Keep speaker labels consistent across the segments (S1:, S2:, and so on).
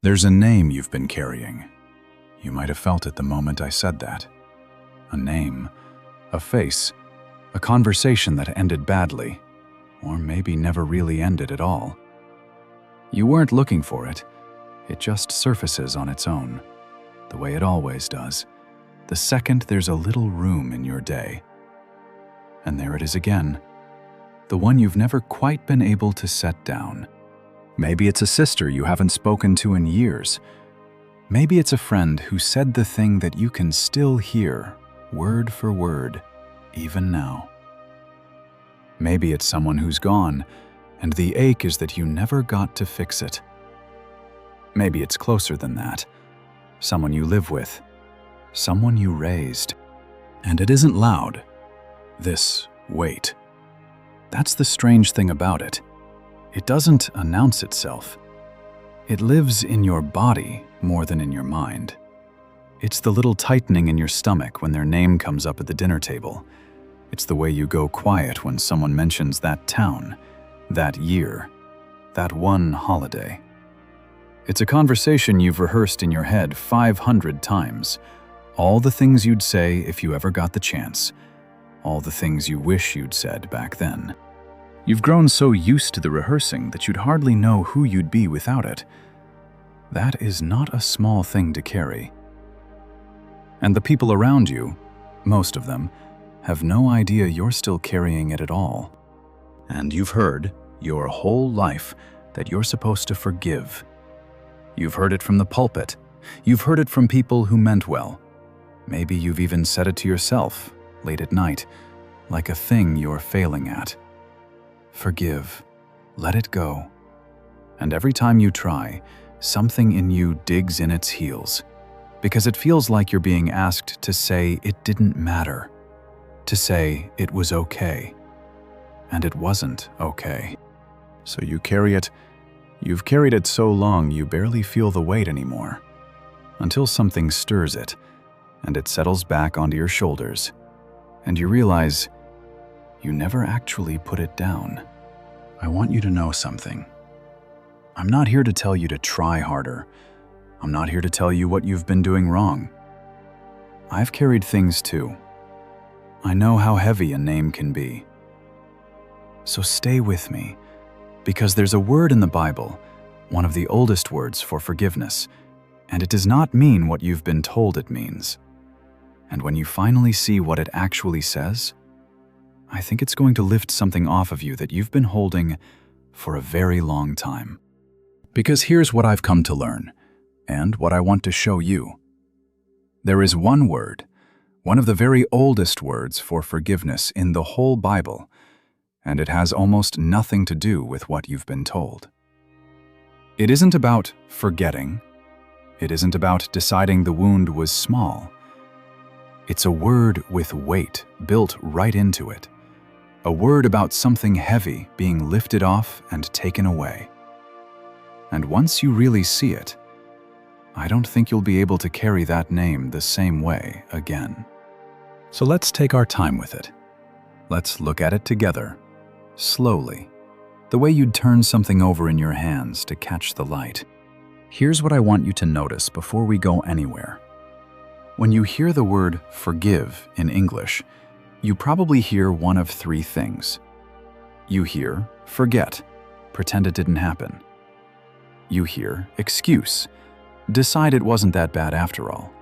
S1: There's a name you've been carrying. You might have felt it the moment I said that. A name, a face, a conversation that ended badly, or maybe never really ended at all. You weren't looking for it. It just surfaces on its own, the way it always does, the second there's a little room in your day. And there it is again, the one you've never quite been able to set down. Maybe it's a sister you haven't spoken to in years. Maybe it's a friend who said the thing that you can still hear, word for word, even now. Maybe it's someone who's gone, and the ache is that you never got to fix it. Maybe it's closer than that. Someone you live with, someone you raised. And it isn't loud. This weight. That's the strange thing about it. It doesn't announce itself. It lives in your body more than in your mind. It's the little tightening in your stomach when their name comes up at the dinner table. It's the way you go quiet when someone mentions that town, that year, that one holiday. It's a conversation you've rehearsed in your head 500 times. All the things you'd say if you ever got the chance. All the things you wish you'd said back then. You've grown so used to the rehearsing that you'd hardly know who you'd be without it. That is not a small thing to carry. And the people around you, most of them, have no idea you're still carrying it at all. And you've heard, your whole life, that you're supposed to forgive. You've heard it from the pulpit. You've heard it from people who meant well. Maybe you've even said it to yourself, late at night, like a thing you're failing at. Forgive. Let it go. And every time you try, something in you digs in its heels, because it feels like you're being asked to say it didn't matter, to say it was okay. And it wasn't okay. So you carry it. You've carried it so long you barely feel the weight anymore, until something stirs it, and it settles back onto your shoulders, and you realize you never actually put it down. I want you to know something. I'm not here to tell you to try harder. I'm not here to tell you what you've been doing wrong. I've carried things too. I know how heavy a name can be. So stay with me, because there's a word in the Bible, one of the oldest words for forgiveness, and it does not mean what you've been told it means. And when you finally see what it actually says, I think it's going to lift something off of you that you've been holding for a very long time. Because here's what I've come to learn, and what I want to show you. There is one word, one of the very oldest words for forgiveness in the whole Bible, and it has almost nothing to do with what you've been told. It isn't about forgetting. It isn't about deciding the wound was small. It's a word with weight built right into it. A word about something heavy being lifted off and taken away. And once you really see it, I don't think you'll be able to carry that name the same way again. So let's take our time with it. Let's look at it together, slowly, the way you'd turn something over in your hands to catch the light. Here's what I want you to notice before we go anywhere. When you hear the word forgive in English, you probably hear one of three things. You hear forget, pretend it didn't happen. You hear excuse, decide it wasn't that bad after all.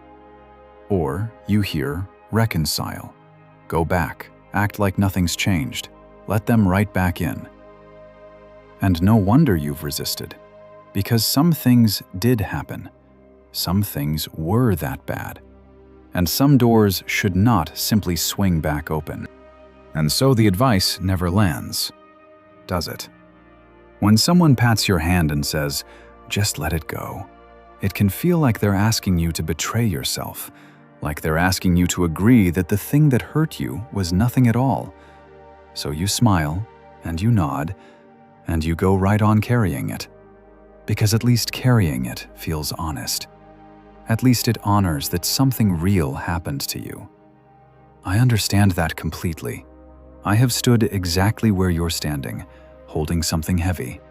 S1: Or you hear reconcile, go back, act like nothing's changed, let them right back in. And no wonder you've resisted, because some things did happen. Some things were that bad. And some doors should not simply swing back open. And so the advice never lands, does it? When someone pats your hand and says, "Just let it go," it can feel like they're asking you to betray yourself, like they're asking you to agree that the thing that hurt you was nothing at all. So you smile, and you nod, and you go right on carrying it. Because at least carrying it feels honest. At least it honors that something real happened to you. I understand that completely. I have stood exactly where you're standing, holding something heavy.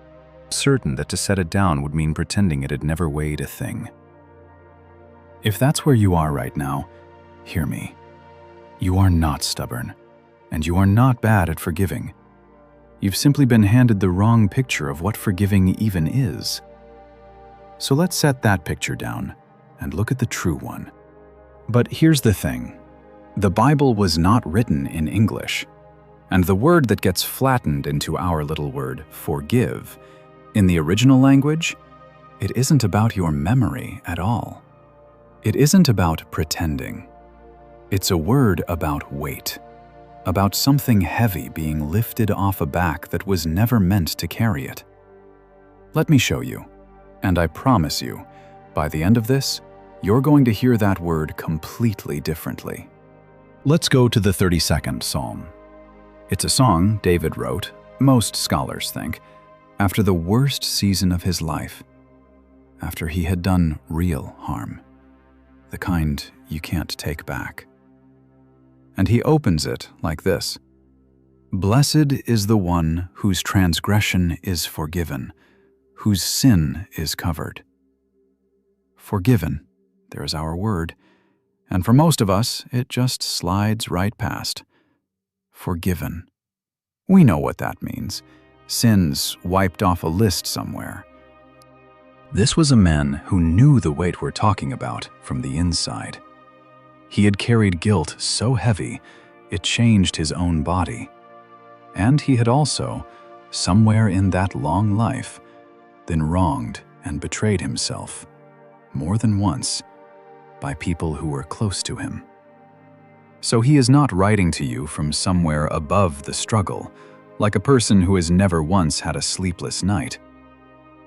S1: certain that to set it down would mean pretending it had never weighed a thing. If that's where you are right now, hear me. You are not stubborn, and you are not bad at forgiving. You've simply been handed the wrong picture of what forgiving even is. So let's set that picture down and look at the true one. But here's the thing. The Bible was not written in English, and the word that gets flattened into our little word, forgive, in the original language, it isn't about your memory at all. It isn't about pretending. It's a word about weight, about something heavy being lifted off a back that was never meant to carry it. Let me show you, and I promise you, by the end of this, you're going to hear that word completely differently. Let's go to the 32nd Psalm. It's a song David wrote, most scholars think, after the worst season of his life, after he had done real harm, the kind you can't take back. And he opens it like this: "Blessed is the one whose transgression is forgiven, whose sin is covered." Forgiven, there's our word, and for most of us, it just slides right past. Forgiven. We know what that means. Sins wiped off a list somewhere. This was a man who knew the weight we're talking about from the inside. He had carried guilt so heavy, it changed his own body. And he had also, somewhere in that long life, been wronged and betrayed himself, more than once, by people who were close to him. So he is not writing to you from somewhere above the struggle, like a person who has never once had a sleepless night.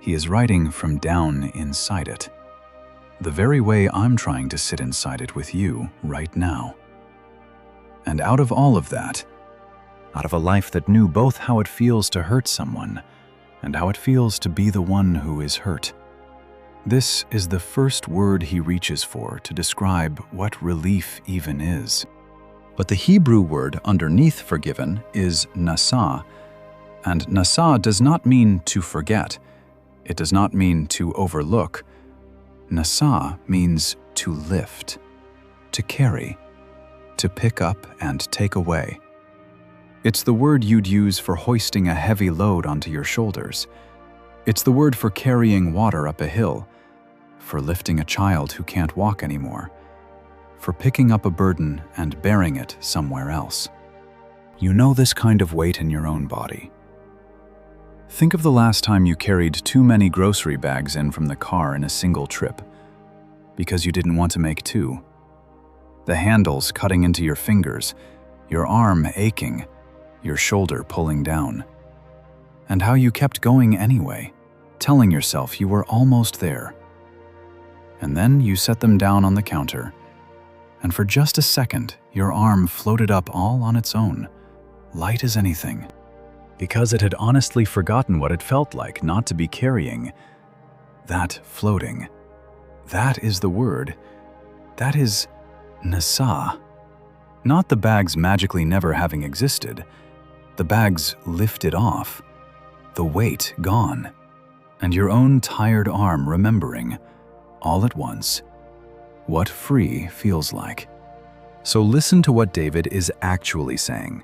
S1: He is writing from down inside it, the very way I'm trying to sit inside it with you right now. And out of all of that, out of a life that knew both how it feels to hurt someone and how it feels to be the one who is hurt, this is the first word he reaches for to describe what relief even is. But the Hebrew word underneath forgiven is nasa, and nasa does not mean to forget. It does not mean to overlook. Nasa means to lift, to carry, to pick up and take away. It's the word you'd use for hoisting a heavy load onto your shoulders. It's the word for carrying water up a hill, for lifting a child who can't walk anymore, for picking up a burden and bearing it somewhere else. You know this kind of weight in your own body. Think of the last time you carried too many grocery bags in from the car in a single trip, because you didn't want to make two. The handles cutting into your fingers, your arm aching, your shoulder pulling down. And how you kept going anyway, telling yourself you were almost there. And then you set them down on the counter, and for just a second, your arm floated up all on its own, light as anything, because it had honestly forgotten what it felt like not to be carrying. That floating. That is the word. That is nasa. Not the bags magically never having existed. The bags lifted off. The weight gone. And your own tired arm remembering, all at once, what free feels like. So listen to what David is actually saying.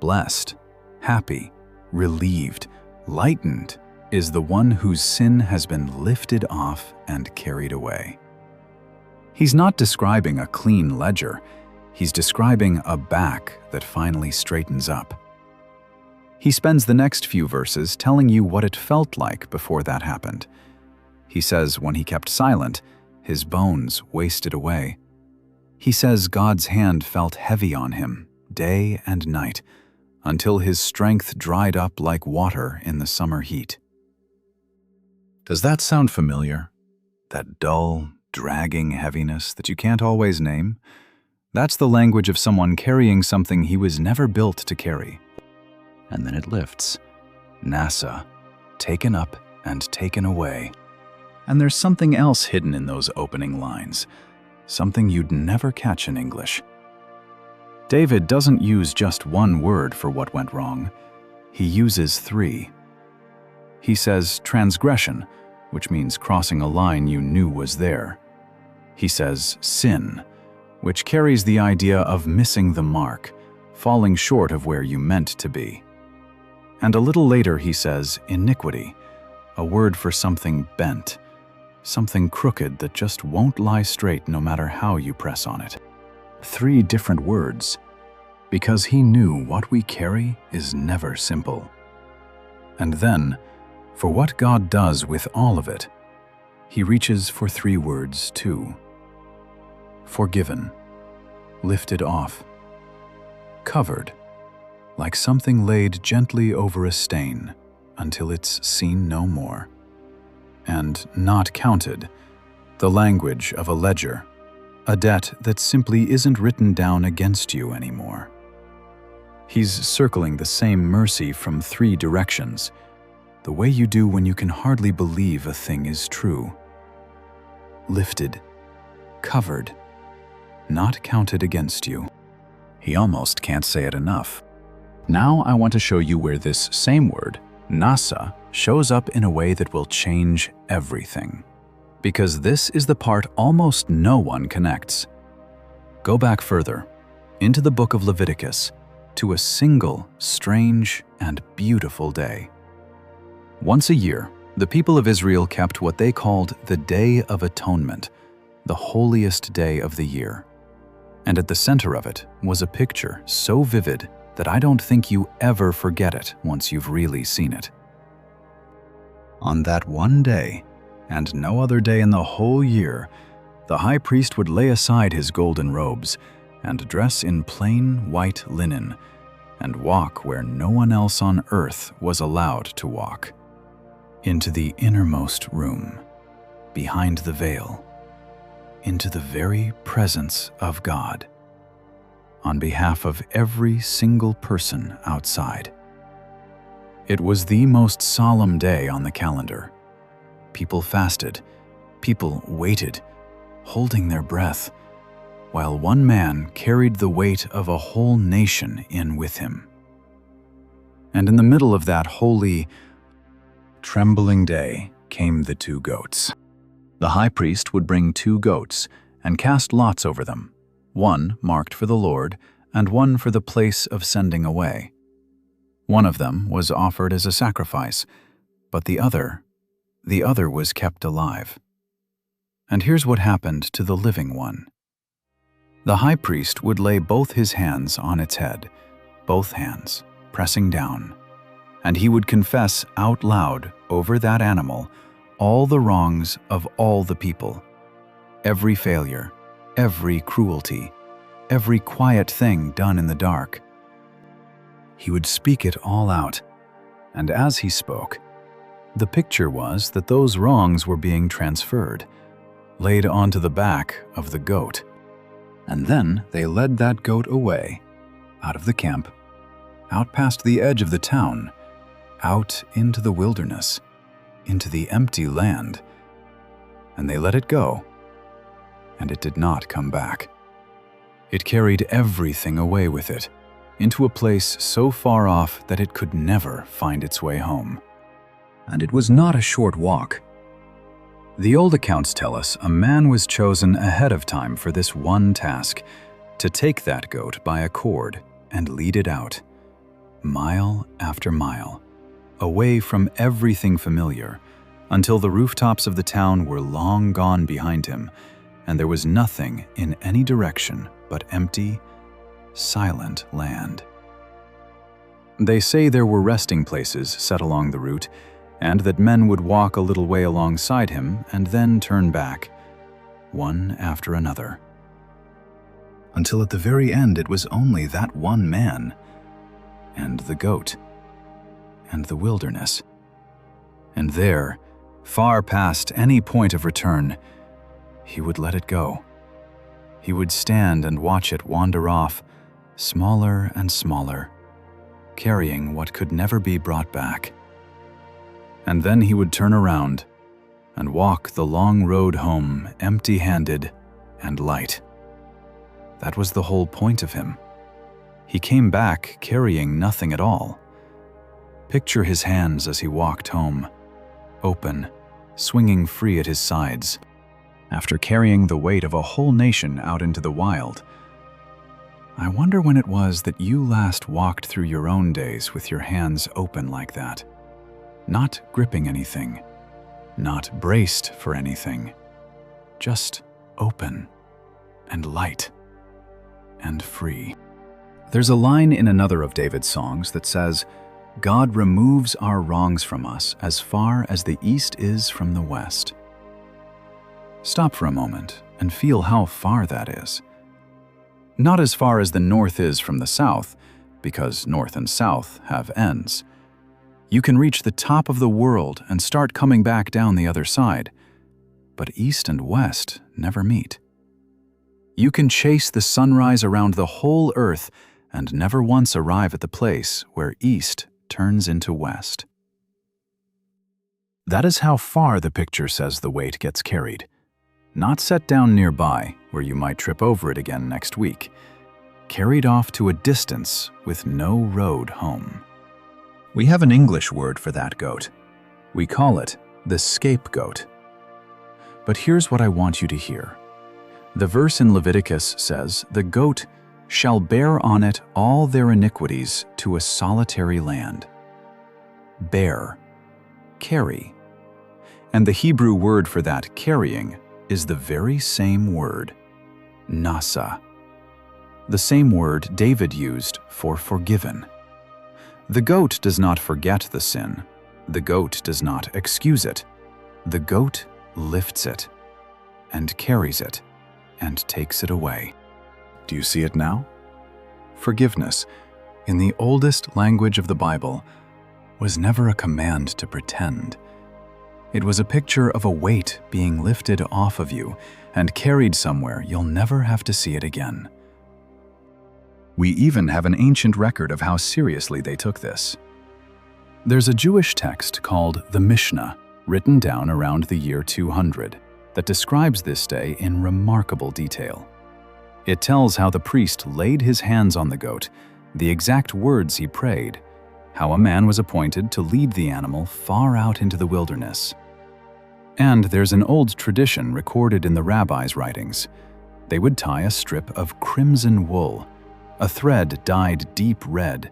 S1: Blessed, happy, relieved, lightened is the one whose sin has been lifted off and carried away. He's not describing a clean ledger. He's describing a back that finally straightens up. He spends the next few verses telling you what it felt like before that happened. He says when he kept silent, his bones wasted away. He says God's hand felt heavy on him, day and night, until his strength dried up like water in the summer heat. Does that sound familiar? That dull, dragging heaviness that you can't always name? That's the language of someone carrying something he was never built to carry. And then it lifts. NASA, taken up and taken away. And there's something else hidden in those opening lines, something you'd never catch in English. David doesn't use just one word for what went wrong. He uses three. He says transgression, which means crossing a line you knew was there. He says sin, which carries the idea of missing the mark, falling short of where you meant to be. And a little later he says iniquity, a word for something bent, something crooked that just won't lie straight no matter how you press on it. 3 different words, because he knew what we carry is never simple. And then, for what God does with all of it, he reaches for 3 words too. Forgiven, lifted off, covered, like something laid gently over a stain until it's seen no more. And not counted, the language of a ledger, a debt that simply isn't written down against you anymore. He's circling the same mercy from 3 directions, the way you do when you can hardly believe a thing is true. Lifted, covered, not counted against you. He almost can't say it enough. Now I want to show you where this same word, nasa, shows up in a way that will change everything. Because this is the part almost no one connects. Go back further, into the book of Leviticus, to a single, strange, and beautiful day. Once a year, the people of Israel kept what they called the Day of Atonement, the holiest day of the year. And at the center of it was a picture so vivid that I don't think you ever forget it once you've really seen it. On that one day, and no other day in the whole year, the high priest would lay aside his golden robes and dress in plain white linen and walk where no one else on earth was allowed to walk, into the innermost room, behind the veil, into the very presence of God, on behalf of every single person outside. It was the most solemn day on the calendar. People fasted, people waited, holding their breath, while one man carried the weight of a whole nation in with him. And in the middle of that holy, trembling day came the 2 goats. The high priest would bring 2 goats and cast lots over them, one marked for the Lord and one for the place of sending away. One of them was offered as a sacrifice, but the other was kept alive. And here's what happened to the living one. The high priest would lay both his hands on its head, both hands pressing down, and he would confess out loud over that animal all the wrongs of all the people, every failure, every cruelty, every quiet thing done in the dark. He would speak it all out, and as he spoke, the picture was that those wrongs were being transferred, laid onto the back of the goat. And then they led that goat away, out of the camp, out past the edge of the town, out into the wilderness, into the empty land. And they let it go, and it did not come back. It carried everything away with it, into a place so far off that it could never find its way home. And it was not a short walk. The old accounts tell us a man was chosen ahead of time for this one task, to take that goat by a cord and lead it out, mile after mile, away from everything familiar, until the rooftops of the town were long gone behind him, and there was nothing in any direction but empty, silent land. They say there were resting places set along the route, and that men would walk a little way alongside him and then turn back, one after another. Until at the very end it was only that one man, and the goat, and the wilderness. And there, far past any point of return, he would let it go. He would stand and watch it wander off, smaller and smaller, carrying what could never be brought back. And then he would turn around and walk the long road home empty-handed and light. That was the whole point of him. He came back carrying nothing at all. Picture his hands as he walked home, open, swinging free at his sides, after carrying the weight of a whole nation out into the wild. I wonder when it was that you last walked through your own days with your hands open like that, not gripping anything, not braced for anything, just open and light and free. There's a line in another of David's songs that says, "God removes our wrongs from us as far as the east is from the west." Stop for a moment and feel how far that is. Not as far as the north is from the south, because north and south have ends. You can reach the top of the world and start coming back down the other side, but east and west never meet. You can chase the sunrise around the whole earth and never once arrive at the place where east turns into west. That is how far the picture says the weight gets carried. Not set down nearby, where you might trip over it again next week. Carried off to a distance with no road home. We have an English word for that goat. We call it the scapegoat. But here's what I want you to hear. The verse in Leviticus says, "The goat shall bear on it all their iniquities to a solitary land." Bear, carry. And the Hebrew word for that carrying is the very same word, nasa. The same word David used for forgiven. The goat does not forget the sin. The goat does not excuse it. The goat lifts it and carries it and takes it away. Do you see it now? Forgiveness, in the oldest language of the Bible, was never a command to pretend. It was a picture of a weight being lifted off of you and carried somewhere you'll never have to see it again. We even have an ancient record of how seriously they took this. There's a Jewish text called the Mishnah, written down around the year 200, that describes this day in remarkable detail. It tells how the priest laid his hands on the goat, the exact words he prayed, how a man was appointed to lead the animal far out into the wilderness. And there's an old tradition recorded in the rabbis' writings. They would tie a strip of crimson wool, a thread dyed deep red.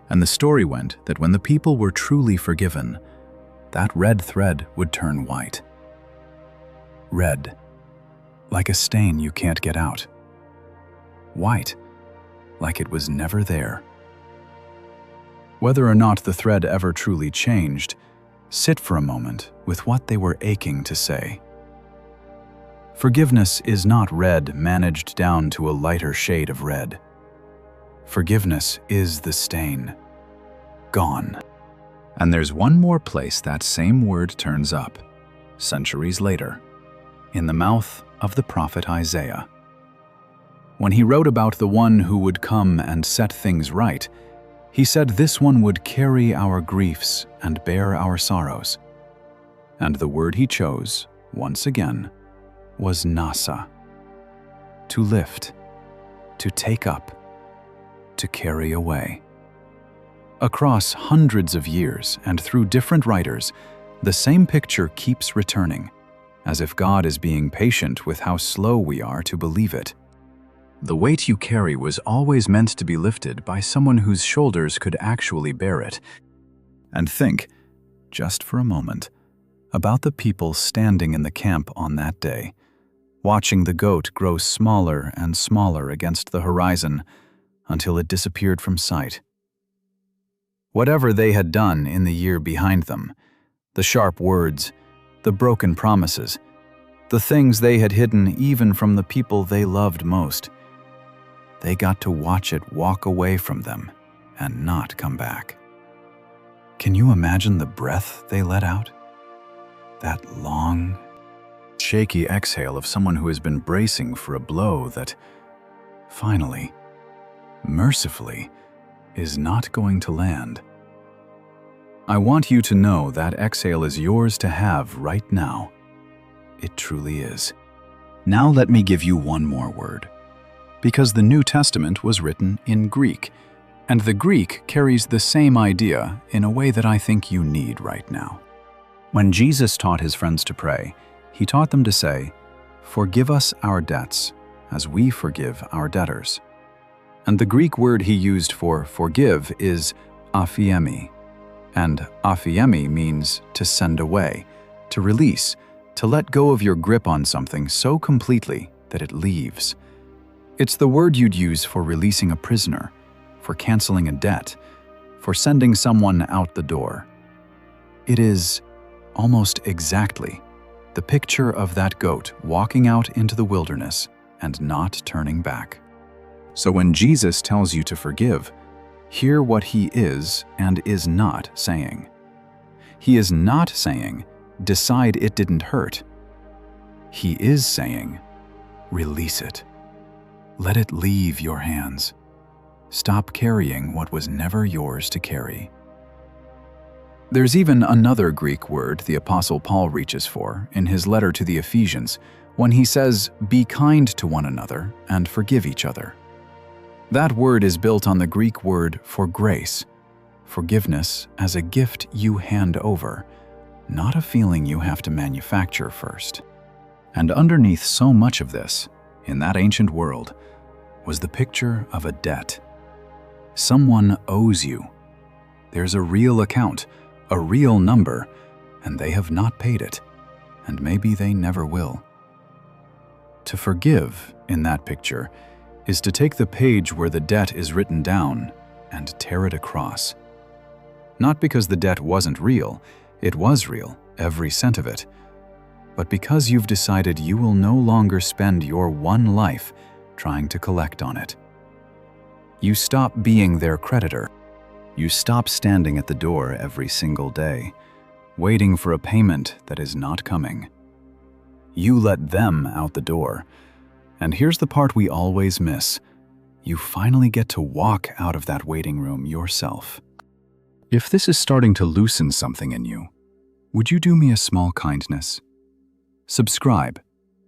S1: And the story went that when the people were truly forgiven, that red thread would turn white. Red, like a stain you can't get out. White, like it was never there. Whether or not the thread ever truly changed, sit for a moment with what they were aching to say. Forgiveness is not red managed down to a lighter shade of red. Forgiveness is the stain. Gone. And there's one more place that same word turns up, centuries later, in the mouth of the prophet Isaiah. When he wrote about the one who would come and set things right, he said this one would carry our griefs and bear our sorrows. And the word he chose, once again, was nasa. To lift, to take up, to carry away. Across hundreds of years and through different writers, the same picture keeps returning, as if God is being patient with how slow we are to believe it. The weight you carry was always meant to be lifted by someone whose shoulders could actually bear it. And think, just for a moment, about the people standing in the camp on that day, watching the goat grow smaller and smaller against the horizon until it disappeared from sight. Whatever they had done in the year behind them, the sharp words, the broken promises, the things they had hidden even from the people they loved most, they got to watch it walk away from them and not come back. Can you imagine the breath they let out? That long, shaky exhale of someone who has been bracing for a blow that, finally, mercifully, is not going to land. I want you to know that exhale is yours to have right now. It truly is. Now let me give you one more word. Because the New Testament was written in Greek, And the Greek carries the same idea in a way that I think you need right now. When Jesus taught his friends to pray, he taught them to say, "Forgive us our debts, as we forgive our debtors." And the Greek word he used for forgive is aphiemi. And aphiemi means to send away, to release, to let go of your grip on something so completely that it leaves. It's the word you'd use for releasing a prisoner, for canceling a debt, for sending someone out the door. It is almost exactly the picture of that goat walking out into the wilderness and not turning back. So when Jesus tells you to forgive, hear what he is and is not saying. He is not saying, decide it didn't hurt. He is saying, release it. Let it leave your hands. Stop carrying what was never yours to carry. There's even another Greek word the Apostle Paul reaches for in his letter to the Ephesians when he says, "Be kind to one another and forgive each other." That word is built on the Greek word for grace, forgiveness as a gift you hand over, not a feeling you have to manufacture first. And underneath so much of this, in that ancient world, was the picture of a debt. Someone owes you. There's a real account, a real number, and they have not paid it, and maybe they never will. To forgive, in that picture, is to take the page where the debt is written down and tear it across. Not because the debt wasn't real, it was real, every cent of it, but because you've decided you will no longer spend your one life trying to collect on it. You stop being their creditor. You stop standing at the door every single day, waiting for a payment that is not coming. You let them out the door. And here's the part we always miss. You finally get to walk out of that waiting room yourself. If this is starting to loosen something in you, would you do me a small kindness? Subscribe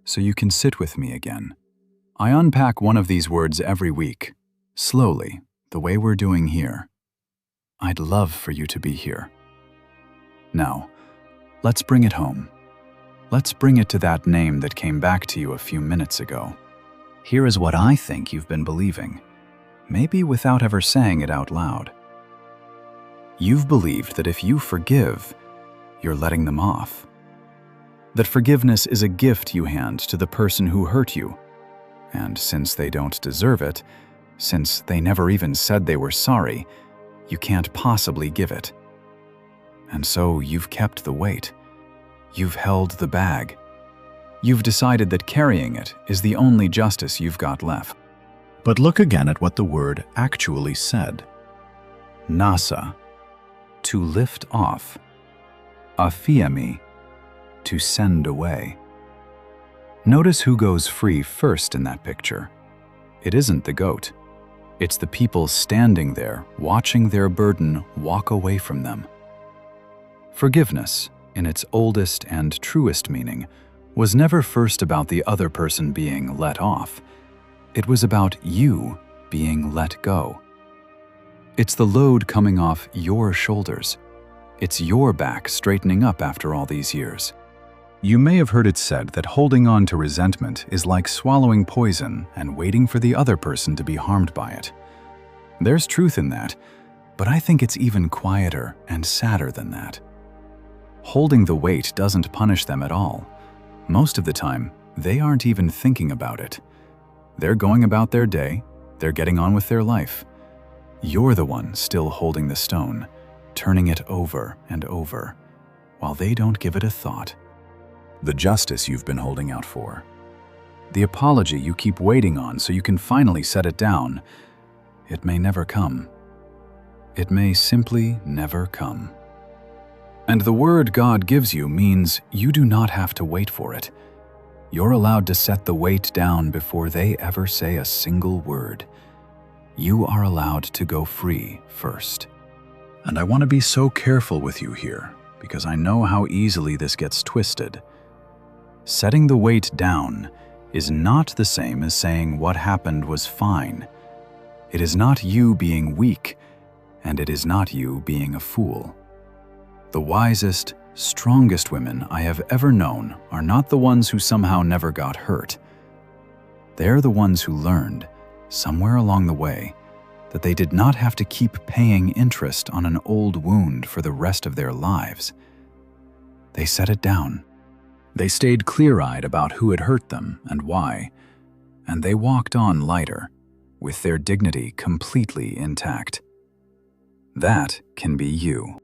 S1: so you can sit with me again. I unpack one of these words every week, slowly, the way we're doing here. I'd love for you to be here. Now, let's bring it home. Let's bring it to that name that came back to you a few minutes ago. Here is what I think you've been believing, maybe without ever saying it out loud. You've believed that if you forgive, you're letting them off. That forgiveness is a gift you hand to the person who hurt you, and since they don't deserve it, since they never even said they were sorry, you can't possibly give it. And so you've kept the weight. You've held the bag. You've decided that carrying it is the only justice you've got left. But look again at what the word actually said. Nasa, to lift off. Aphiemi, to send away. Notice who goes free first in that picture. It isn't the goat. It's the people standing there, watching their burden walk away from them. Forgiveness, in its oldest and truest meaning, was never first about the other person being let off. It was about you being let go. It's the load coming off your shoulders. It's your back straightening up after all these years. You may have heard it said that holding on to resentment is like swallowing poison and waiting for the other person to be harmed by it. There's truth in that, but I think it's even quieter and sadder than that. Holding the weight doesn't punish them at all. Most of the time, they aren't even thinking about it. They're going about their day, they're getting on with their life. You're the one still holding the stone, turning it over and over, while they don't give it a thought. The justice you've been holding out for. The apology you keep waiting on so you can finally set it down. It may never come. It may simply never come. And the word God gives you means you do not have to wait for it. You're allowed to set the weight down before they ever say a single word. You are allowed to go free first. And I want to be so careful with you here, because I know how easily this gets twisted. Setting the weight down is not the same as saying what happened was fine. It is not you being weak, and it is not you being a fool. The wisest, strongest women I have ever known are not the ones who somehow never got hurt. They're the ones who learned, somewhere along the way, that they did not have to keep paying interest on an old wound for the rest of their lives. They set it down. They stayed clear-eyed about who had hurt them and why, and they walked on lighter, with their dignity completely intact. That can be you.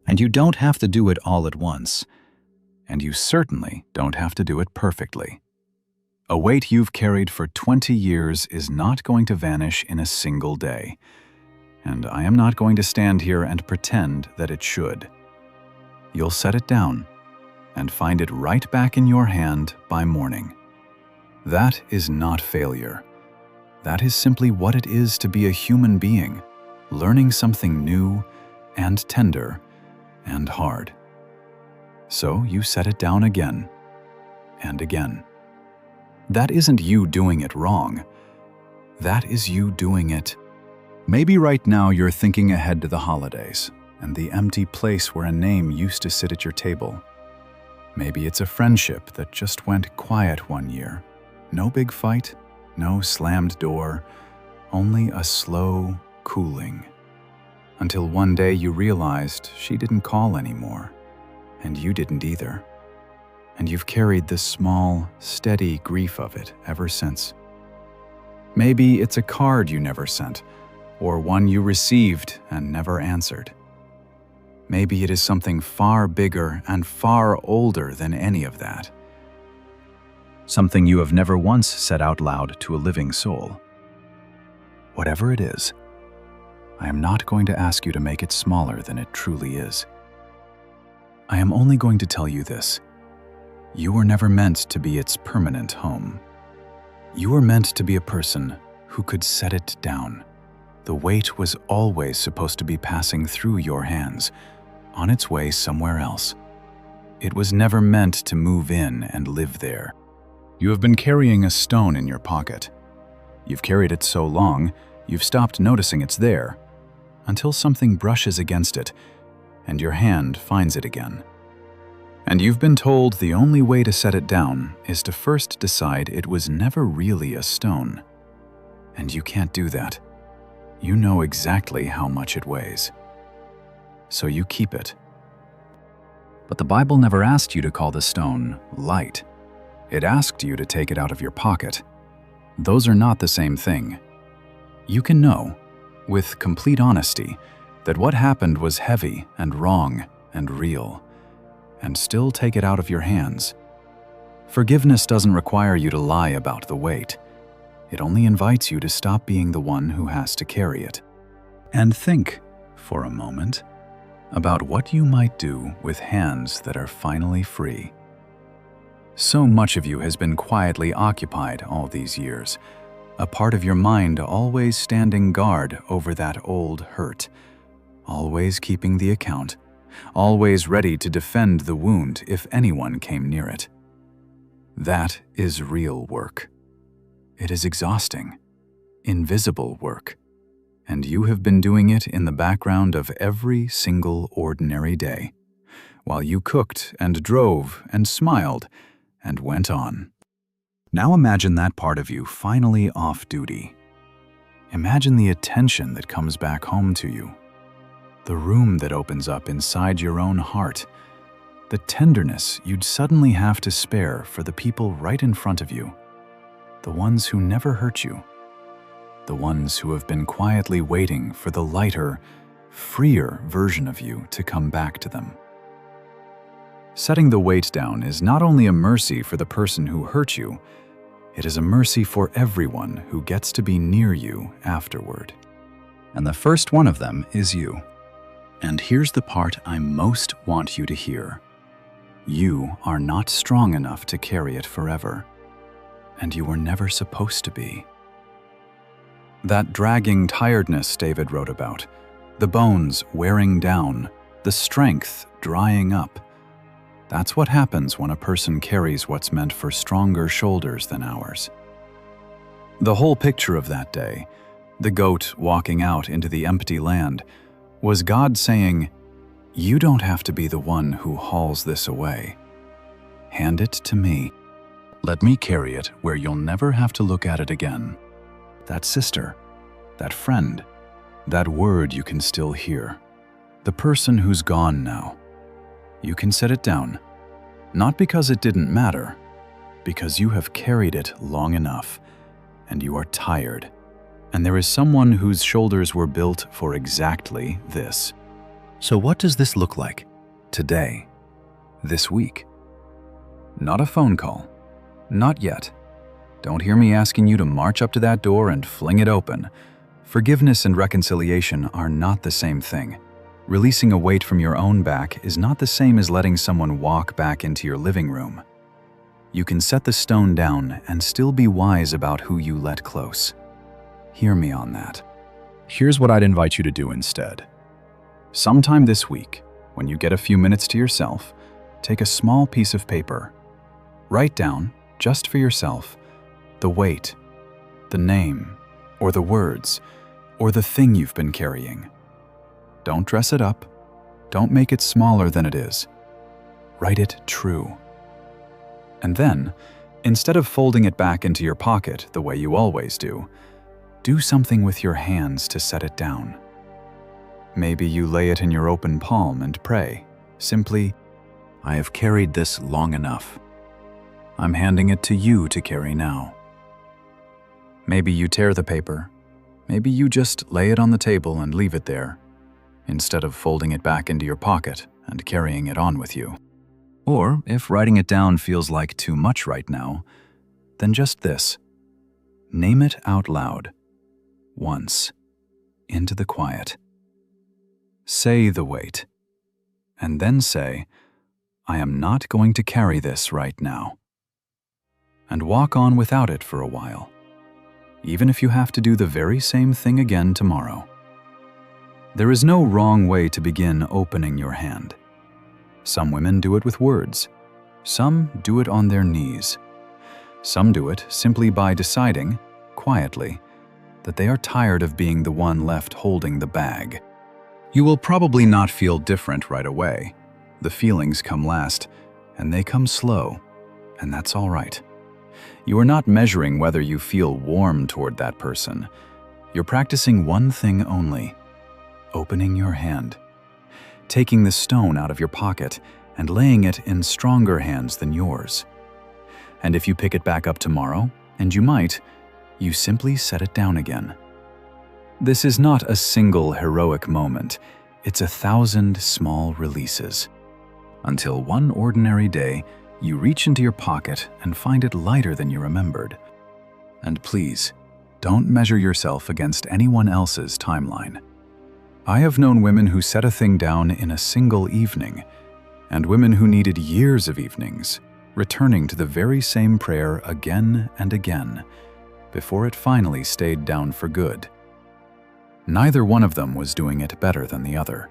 S1: And you don't have to do it all at once, and you certainly don't have to do it perfectly. A weight you've carried for 20 years is not going to vanish in a single day, and I am not going to stand here and pretend that it should. You'll set it down and find it right back in your hand by morning. That is not failure. That is simply what it is to be a human being, learning something new and tender and hard. So you set it down again and again. That isn't you doing it wrong. That is you doing it. Maybe right now you're thinking ahead to the holidays and the empty place where a name used to sit at your table. Maybe it's a friendship that just went quiet one year. No big fight, no slammed door, only a slow cooling. Until one day you realized she didn't call anymore, and you didn't either. And you've carried the small, steady grief of it ever since. Maybe it's a card you never sent, or one you received and never answered. Maybe it is something far bigger and far older than any of that. Something you have never once said out loud to a living soul. Whatever it is, I am not going to ask you to make it smaller than it truly is. I am only going to tell you this. You were never meant to be its permanent home. You were meant to be a person who could set it down. The weight was always supposed to be passing through your hands, on its way somewhere else. It was never meant to move in and live there. You have been carrying a stone in your pocket. You've carried it so long, you've stopped noticing it's there, until something brushes against it, and your hand finds it again. And you've been told the only way to set it down is to first decide it was never really a stone. And you can't do that. You know exactly how much it weighs. So you keep it. But the Bible never asked you to call the stone light. It asked you to take it out of your pocket. Those are not the same thing. You can know, with complete honesty, that what happened was heavy and wrong and real, and still take it out of your hands. Forgiveness doesn't require you to lie about the weight. It only invites you to stop being the one who has to carry it. And think, for a moment, about what you might do with hands that are finally free. So much of you has been quietly occupied all these years, a part of your mind always standing guard over that old hurt, always keeping the account, always ready to defend the wound if anyone came near it. That is real work. It is exhausting, invisible work, and you have been doing it in the background of every single ordinary day, while you cooked and drove and smiled and went on. Now imagine that part of you finally off duty. Imagine the attention that comes back home to you, the room that opens up inside your own heart, the tenderness you'd suddenly have to spare for the people right in front of you, the ones who never hurt you, the ones who have been quietly waiting for the lighter, freer version of you to come back to them. Setting the weight down is not only a mercy for the person who hurt you, it is a mercy for everyone who gets to be near you afterward. And the first one of them is you. And here's the part I most want you to hear. You are not strong enough to carry it forever, and you were never supposed to be. That dragging tiredness David wrote about, the bones wearing down, the strength drying up, that's what happens when a person carries what's meant for stronger shoulders than ours. The whole picture of that day, the goat walking out into the empty land, was God saying, "You don't have to be the one who hauls this away. Hand it to me. Let me carry it where you'll never have to look at it again." That sister, that friend, that word you can still hear, the person who's gone now, you can set it down, not because it didn't matter, because you have carried it long enough, and you are tired, and there is someone whose shoulders were built for exactly this. So what does this look like today, this week? Not a phone call. Not yet. Don't hear me asking you to march up to that door and fling it open. Forgiveness and reconciliation are not the same thing. Releasing a weight from your own back is not the same as letting someone walk back into your living room. You can set the stone down and still be wise about who you let close. Hear me on that. Here's what I'd invite you to do instead. Sometime this week, when you get a few minutes to yourself, take a small piece of paper. Write down, just for yourself, the weight, the name, or the words, or the thing you've been carrying. Don't dress it up. Don't make it smaller than it is. Write it true. And then, instead of folding it back into your pocket the way you always do something with your hands to set it down. Maybe you lay it in your open palm and pray, simply, "I have carried this long enough. I'm handing it to you to carry now." Maybe you tear the paper. Maybe you just lay it on the table and leave it there, instead of folding it back into your pocket and carrying it on with you. Or, if writing it down feels like too much right now, then just this. Name it out loud. Once. Into the quiet. Say the weight. And then say, "I am not going to carry this right now." And walk on without it for a while, even if you have to do the very same thing again tomorrow. There is no wrong way to begin opening your hand. Some women do it with words. Some do it on their knees. Some do it simply by deciding, quietly, that they are tired of being the one left holding the bag. You will probably not feel different right away. The feelings come last, and they come slow, and that's all right. You are not measuring whether you feel warm toward that person. You're practicing one thing only: opening your hand, taking the stone out of your pocket and laying it in stronger hands than yours. And if you pick it back up tomorrow, and you might, you simply set it down again. This is not a single heroic moment. It's 1,000 small releases. Until one ordinary day, you reach into your pocket and find it lighter than you remembered. And please, don't measure yourself against anyone else's timeline. I have known women who set a thing down in a single evening, and women who needed years of evenings, returning to the very same prayer again and again, before it finally stayed down for good. Neither one of them was doing it better than the other.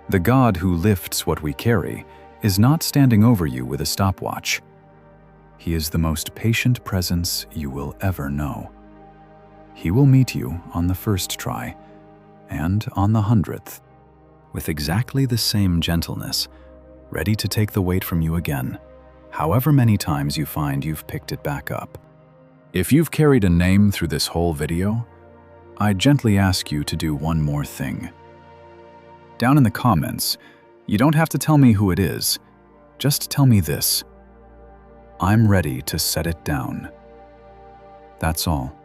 S1: The God who lifts what we carry is not standing over you with a stopwatch. He is the most patient presence you will ever know. He will meet you on the first try, and on the 100th, with exactly the same gentleness, ready to take the weight from you again, however many times you find you've picked it back up. If you've carried a name through this whole video, I gently ask you to do one more thing. Down in the comments, you don't have to tell me who it is. Just tell me this: I'm ready to set it down. That's all.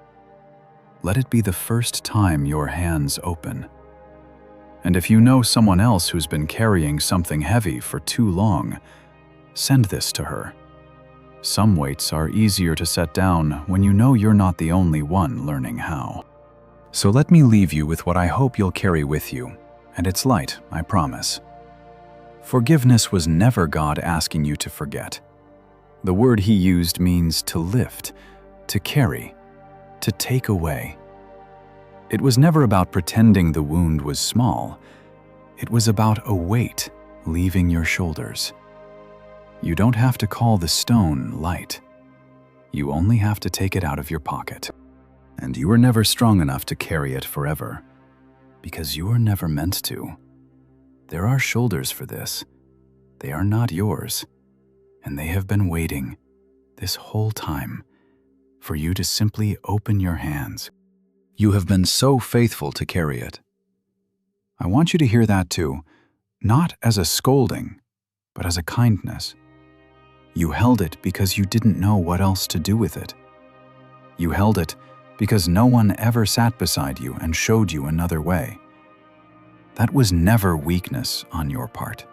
S1: Let it be the first time your hands open. And if you know someone else who's been carrying something heavy for too long, send this to her. Some weights are easier to set down when you know you're not the only one learning how. So let me leave you with what I hope you'll carry with you, and it's light, I promise. Forgiveness was never God asking you to forget. The word He used means to lift, to carry, to take away. It was never about pretending the wound was small. It was about a weight leaving your shoulders. You don't have to call the stone light. You only have to take it out of your pocket. And you were never strong enough to carry it forever, because you were never meant to. There are shoulders for this. They are not yours, and they have been waiting this whole time for you to simply open your hands. You have been so faithful to carry it. I want you to hear that too, not as a scolding, but as a kindness. You held it because you didn't know what else to do with it. You held it because no one ever sat beside you and showed you another way. That was never weakness on your part.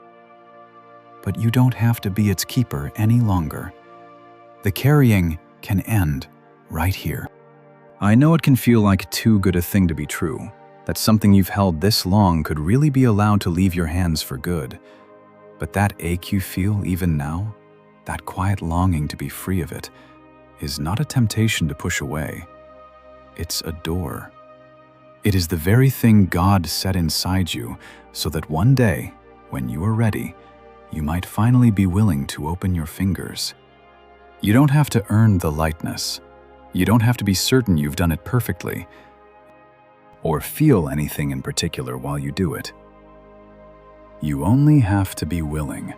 S1: But you don't have to be its keeper any longer. The carrying can end right here. I know it can feel like too good a thing to be true, that something you've held this long could really be allowed to leave your hands for good. But that ache you feel even now, that quiet longing to be free of it, is not a temptation to push away. It's a door. It is the very thing God set inside you so that one day, when you are ready, you might finally be willing to open your fingers. You don't have to earn the lightness. You don't have to be certain you've done it perfectly, or feel anything in particular while you do it. You only have to be willing.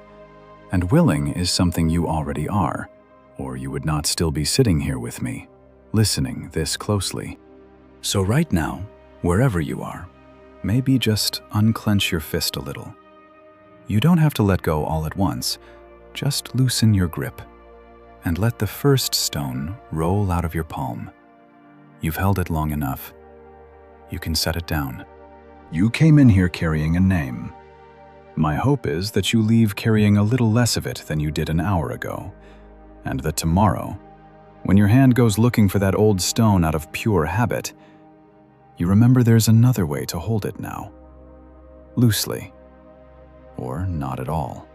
S1: And willing is something you already are, or you would not still be sitting here with me, listening this closely. So right now, wherever you are, maybe just unclench your fist a little. You don't have to let go all at once. Just loosen your grip and let the first stone roll out of your palm. You've held it long enough. You can set it down. You came in here carrying a name. My hope is that you leave carrying a little less of it than you did an hour ago, and that tomorrow, when your hand goes looking for that old stone out of pure habit, you remember there's another way to hold it now. Loosely, or not at all.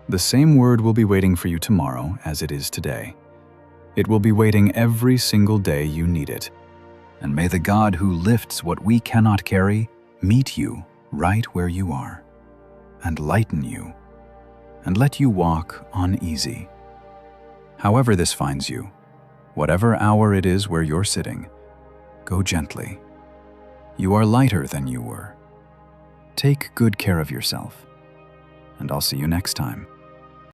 S1: The same word will be waiting for you tomorrow as it is today. It will be waiting every single day you need it. And may the God who lifts what we cannot carry meet you right where you are, and lighten you, and let you walk on easy. However this finds you, whatever hour it is where you're sitting, go gently. You are lighter than you were. Take good care of yourself, and I'll see you next time.